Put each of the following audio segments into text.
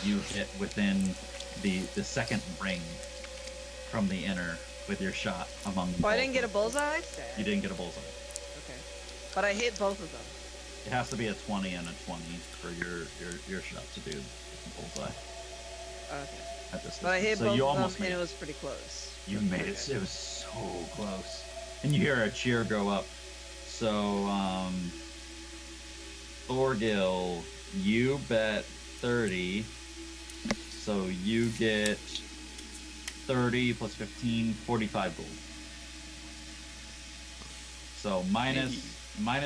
you hit within the second ring from the inner with your shot among. Oh, I didn't get a bullseye? You didn't get a bullseye. Okay. But I hit both of them. It has to be a 20 and a 20 for your shot to do a bullseye. Okay. At this but I hit so both you of almost them, and made it was pretty close. You made it. It was so close. And you hear a cheer go up. So, Thorgil, you bet 30. So you get 30 plus 15, 45 gold. So minus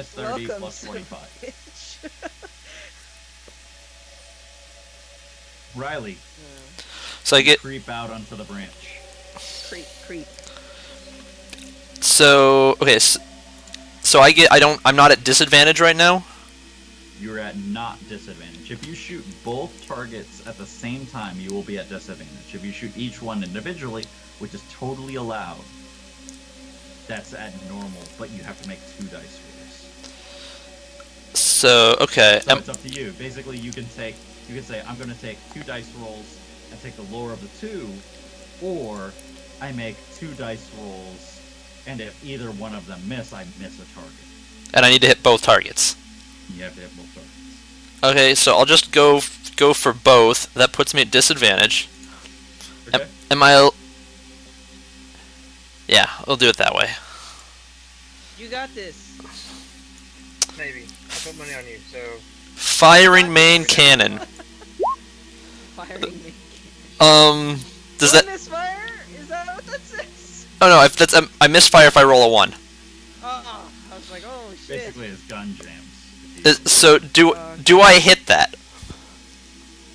30 Welcome, plus 45. bitch. Riley. So I get creep out onto the branch. Creep. So okay, so I'm not at disadvantage right now. You're at not disadvantage. If you shoot both targets at the same time, you will be at disadvantage. If you shoot each one individually, which is totally allowed, that's at normal, but you have to make 2 dice rolls. So okay, So it's up to you. Basically, you can say I'm going to take 2 dice rolls and take the lower of the 2, or I make 2 dice rolls, and if either one of them miss, I miss a target. and I need to hit both targets. You have to hit both targets. Okay, so I'll just go for both. That puts me at disadvantage. Okay. Am I? Yeah, I'll do it that way. You got this. Maybe. I'll put money on you, so... Firing main cannon. Firing me. Does that? Misfire? Is that what that says? Oh no, if that's I misfire if I roll a 1. Oh, I was like, oh shit. Basically, it's gun jams. So do I hit that?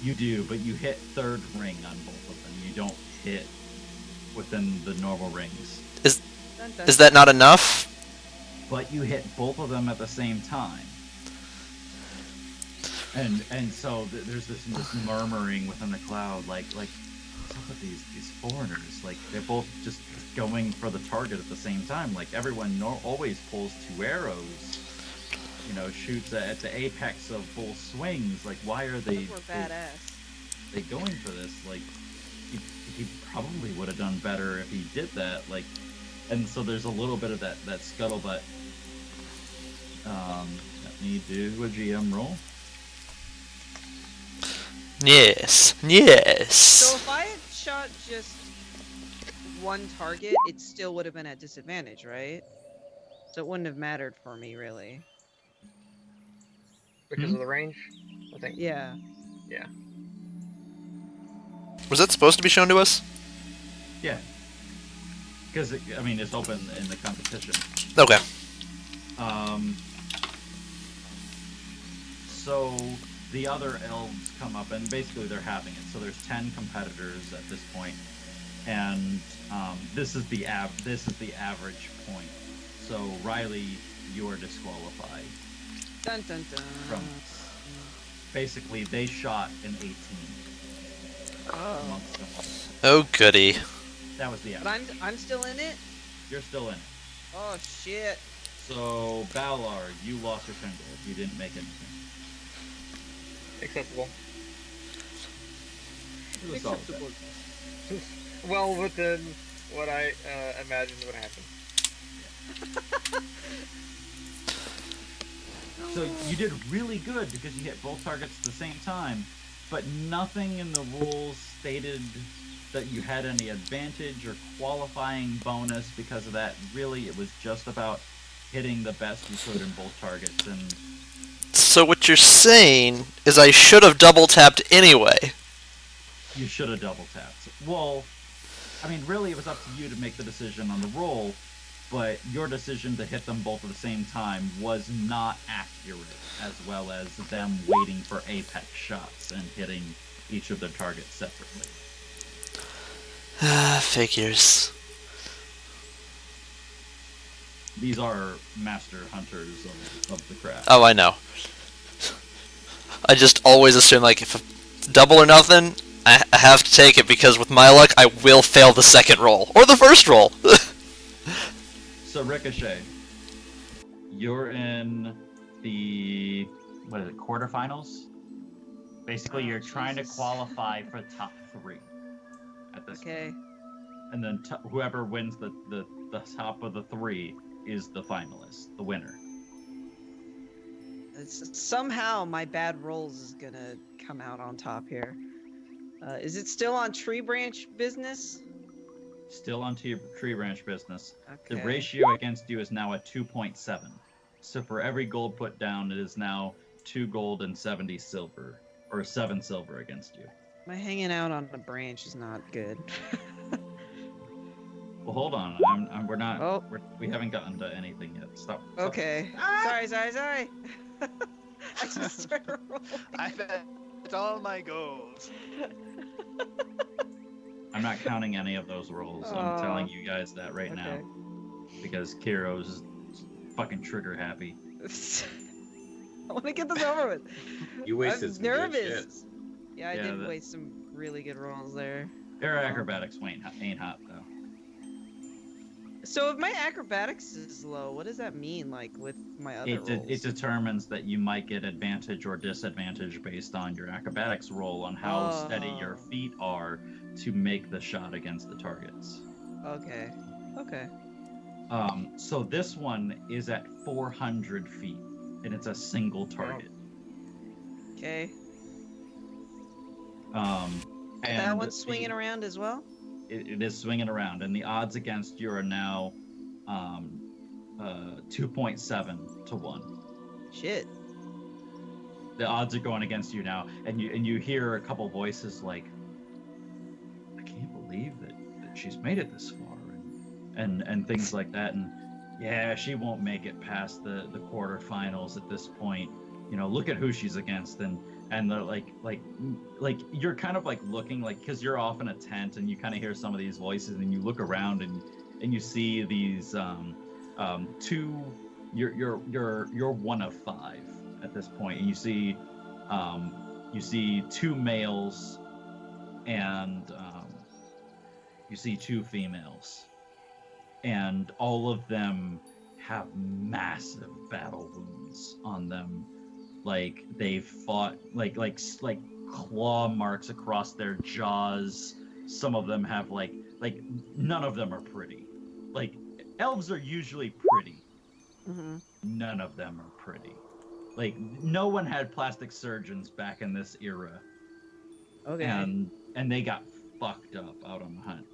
You do, but you hit third ring on both of them. You don't hit within the normal rings. Is that not enough? But you hit both of them at the same time. And so there's this murmuring within the cloud, like what's up with these foreigners? Like they're both just going for the target at the same time. Like everyone always pulls 2 arrows. You know, shoots at the apex of both swings. Like why are they? We're badass. They going for this? Like he probably would have done better if he did that. Like, and so there's a little bit of that scuttlebutt. Let me do a GM roll. Yes. So if I had shot just one target, it still would have been at disadvantage, right? So it wouldn't have mattered for me, really. Because of the range? I think. Yeah. Yeah. Was that supposed to be shown to us? Yeah. Because I mean it's open in the competition. Okay. So the other elves come up and basically they're having it. So there's 10 competitors at this point, and this is the average point. So Riley, you are disqualified. Dun dun dun. From basically they shot an 18. Oh. Amongst them. Oh goody. That was the But average. I'm still in it? You're still in it. Oh shit. So Balar, you lost your 10 gold. You didn't make anything. Acceptable. It was solid. Acceptable. Well, within what I imagined would happen. So you did really good because you hit both targets at the same time, but nothing in the rules stated that you had any advantage or qualifying bonus because of that. Really, it was just about hitting the best you could in both targets. And So what you're saying is I should have double tapped anyway. you should have double tapped. Well, I mean, really, it was up to you to make the decision on the roll, but your decision to hit them both at the same time was not accurate, as well as them waiting for apex shots and hitting each of their targets separately. Figures. These are master hunters of the craft. Oh, I know. I just always assume, like, if it's double or nothing, I have to take it because with my luck, I will fail the second roll. Or the first roll! So, Ricochet, you're in the, what is it, quarterfinals? Basically, Oh, you're trying to Jesus. qualify for top 3 at this Okay. point. And then whoever wins the top of the 3 is the finalist, the winner. Somehow my bad rolls is gonna come out on top here. Is it still on tree branch business? Still on tree branch business. Okay. The ratio against you is now a 2.7. So for every gold put down, it is now 2 gold and 70 silver, or 7 silver against you. My hanging out on a branch is not good. Well, hold on. We're not. Oh. We haven't gotten to anything yet. Stop. Okay. Ah! Sorry. I just started rolling. I bet it's all my goals. I'm not counting any of those rolls. I'm telling you guys that right Okay. now. Because Kiro's fucking trigger happy. I want to get this over with. You wasted I'm some good nervous. shit. Yeah, I Yeah, did that- waste some really good rolls there. Their acrobatics ain't hot though. So if my acrobatics is low, what does that mean, like, with my other rolls? It determines that you might get advantage or disadvantage based on your acrobatics roll on how steady your feet are to make the shot against the targets. Okay. So this one is at 400 feet, and it's a single target. Okay. And That one's swinging around as well? It is swinging around, and the odds against you are now 2.7 to 1. Shit. The odds are going against you now, and you hear a couple voices like, I can't believe that she's made it this far, and things like that, and yeah, she won't make it past the quarterfinals at this point. You know, look at who she's against, and they're like you're kind of like looking, like, because you're off in a tent and you kind of hear some of these voices, and you look around and you see these two. You're one of 5 at this point, and you see 2 males and you see 2 females, and all of them have massive battle wounds on them. Like they've fought, like claw marks across their jaws. Some of them have like none of them are pretty. Like elves are usually pretty. Mm-hmm. None of them are pretty. Like no one had plastic surgeons back in this era. Okay. And they got fucked up out on the hunt.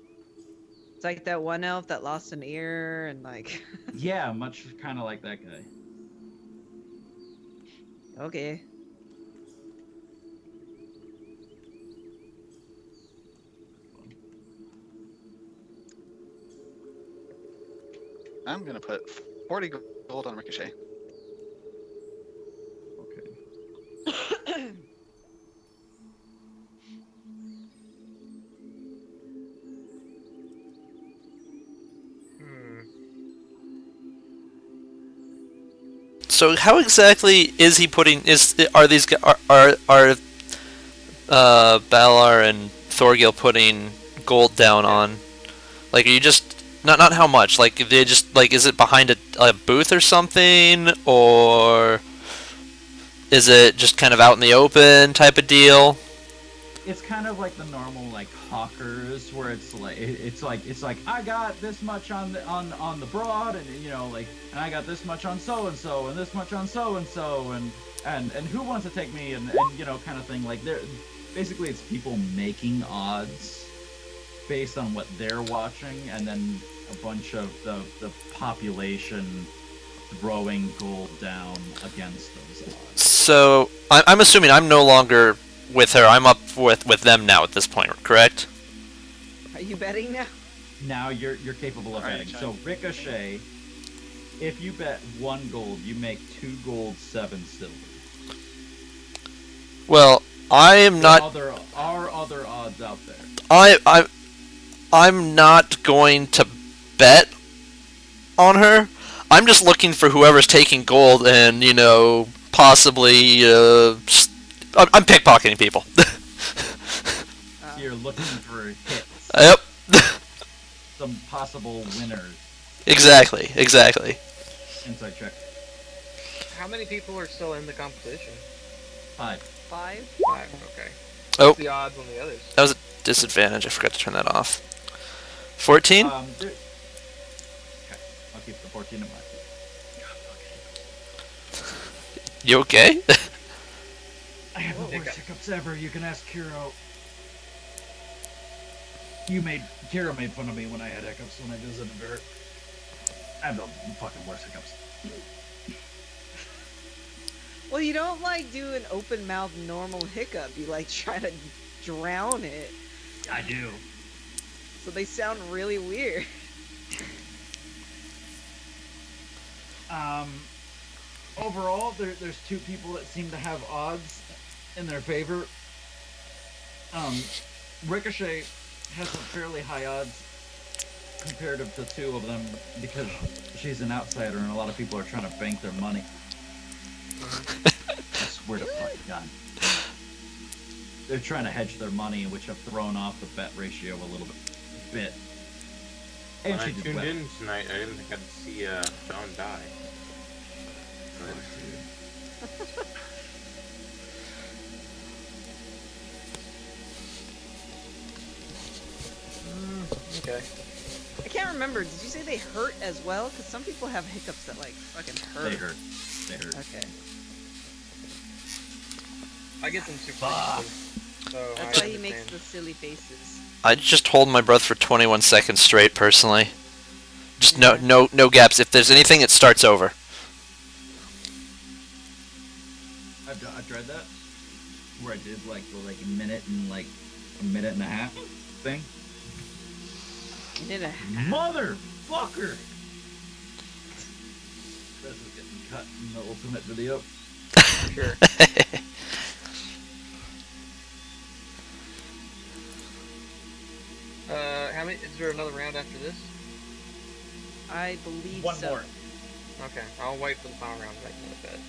It's like that one elf that lost an ear and like. Yeah, much kind of like that guy. Okay. I'm gonna put 40 gold on Ricochet. Okay. So how exactly is he putting? Are these are Balar and Thorgil putting gold down on? Like, are you just not how much? Like, they just like, is it behind a booth or something, or is it just kind of out in the open type of deal? It's kind of like the normal like hawkers, where it's like I got this much on the broad, and you know, like, and I got this much on so and so, and this much on so and so, and who wants to take me, and you know, kind of thing. Like, they're basically, it's people making odds based on what they're watching, and then a bunch of the population throwing gold down against those odds. So I'm assuming I'm no longer with her. I'm up with them now at this point, correct? Are you betting now? Now you're capable of Alright, betting. Chad. So Ricochet, if you bet 1 gold, you make 2 gold, 7 silver. Well, I am not. There are other odds out there. I'm not going to bet on her. I'm just looking for whoever's taking gold, and you know, possibly I'm pickpocketing people. So you're looking for hits, Yep. some possible winners. Exactly. Inside check. How many people are still in the competition? 5. 5. 5. Okay. Oh. What's the odds on the others? That was a disadvantage. I forgot to turn that off. 14? Okay, I'll keep the 14 in mind. You okay? I have the worst hiccups ever. You can ask Kiro. Kiro made fun of me when I had hiccups when I visited her. I have the fucking worst hiccups. Well, you don't like do an open mouth normal hiccup. You like try to drown it. I do. So they sound really weird. Overall, there's 2 people that seem to have odds in their favor. Ricochet has a fairly high odds comparative to 2 of them because she's an outsider and a lot of people are trying to bank their money. I swear to fucking God. They're trying to hedge their money, which have thrown off the bet ratio a little bit. And When I she did tuned well. in tonight, I didn't think I'd see John die. Okay. I can't remember. Did you say they hurt as well? Because some people have hiccups that like fucking hurt. They hurt. They hurt. Okay. I get them super Fuck. easily, so That's I why he makes understand. the silly faces. I just hold my breath for 21 seconds straight, personally. Just Yeah. no gaps. If there's anything, it starts over. I've tried that. Where I did like a minute and like a minute and a half thing. Minute and a half. Motherfucker! This is getting cut in the ultimate video. Sure. How many? Is there another round after this? I believe One so. more. Okay, I'll wait for the final round to make another bet.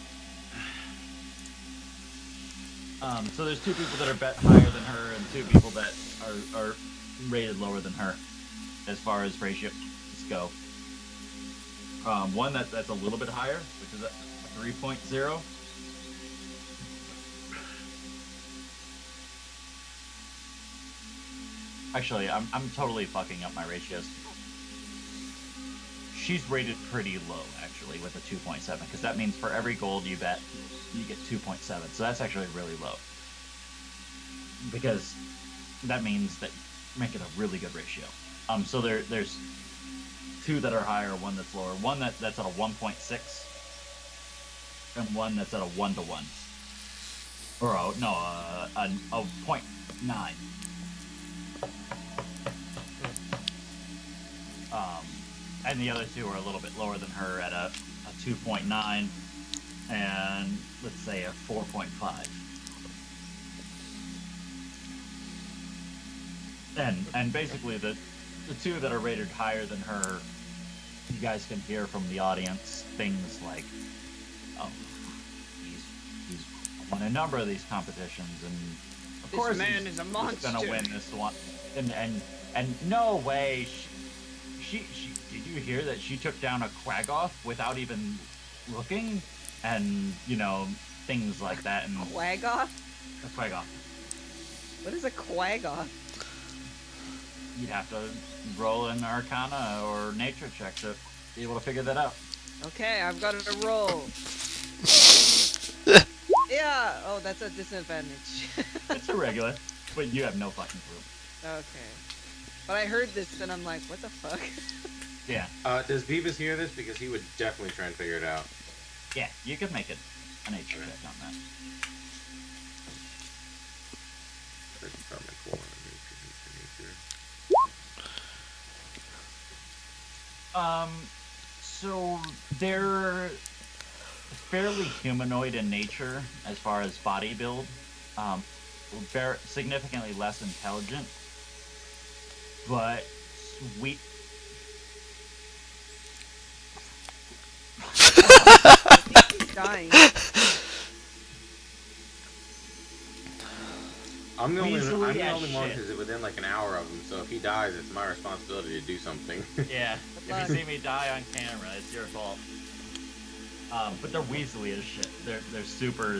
So there's 2 people that are bet higher than her and 2 people that are rated lower than her as far as ratios go. One that's a little bit higher, which is at 3.0. Actually, I'm totally fucking up my ratios. She's rated pretty low, actually, with a 2.7, because that means for every gold you bet, you get 2.7. So that's actually really low. Because that means that you're making a really good ratio. So there's 2 that are higher, 1 that's lower. One that's at a 1.6, and one that's at a 1-to-1. Or a 0.9. And the other 2 are a little bit lower than her at a 2.9 and let's say a 4.5. And basically the 2 that are rated higher than her, you guys can hear from the audience things like, oh, he's won a number of these competitions, and of This course man he's, is a he's monster. gonna win this one. And no way. She did you hear that she took down a Quagoth without even looking, and things like that. And Quagoth? a Quagoth. What is a Quagoth? You'd have to roll an Arcana or Nature check to be able to figure that out. Okay, I've got it to roll. Yeah. Oh, that's a disadvantage. It's irregular, but you have no fucking clue. Okay. But I heard this and I'm like, what the fuck? Yeah, Does Beavis hear this? Because he would definitely try and figure it out. yeah, you could make it a Nature check on that. I can probably pull one. So they're fairly humanoid in nature as far as body build. Very significantly less intelligent, but sweet. I think he's dying. I'm the only Weaselly one as who's shit. within like an hour of him, so if he dies, it's my responsibility to do something. Yeah, luck. if you see me die on camera, it's your fault. But they're weaselly as shit. They're super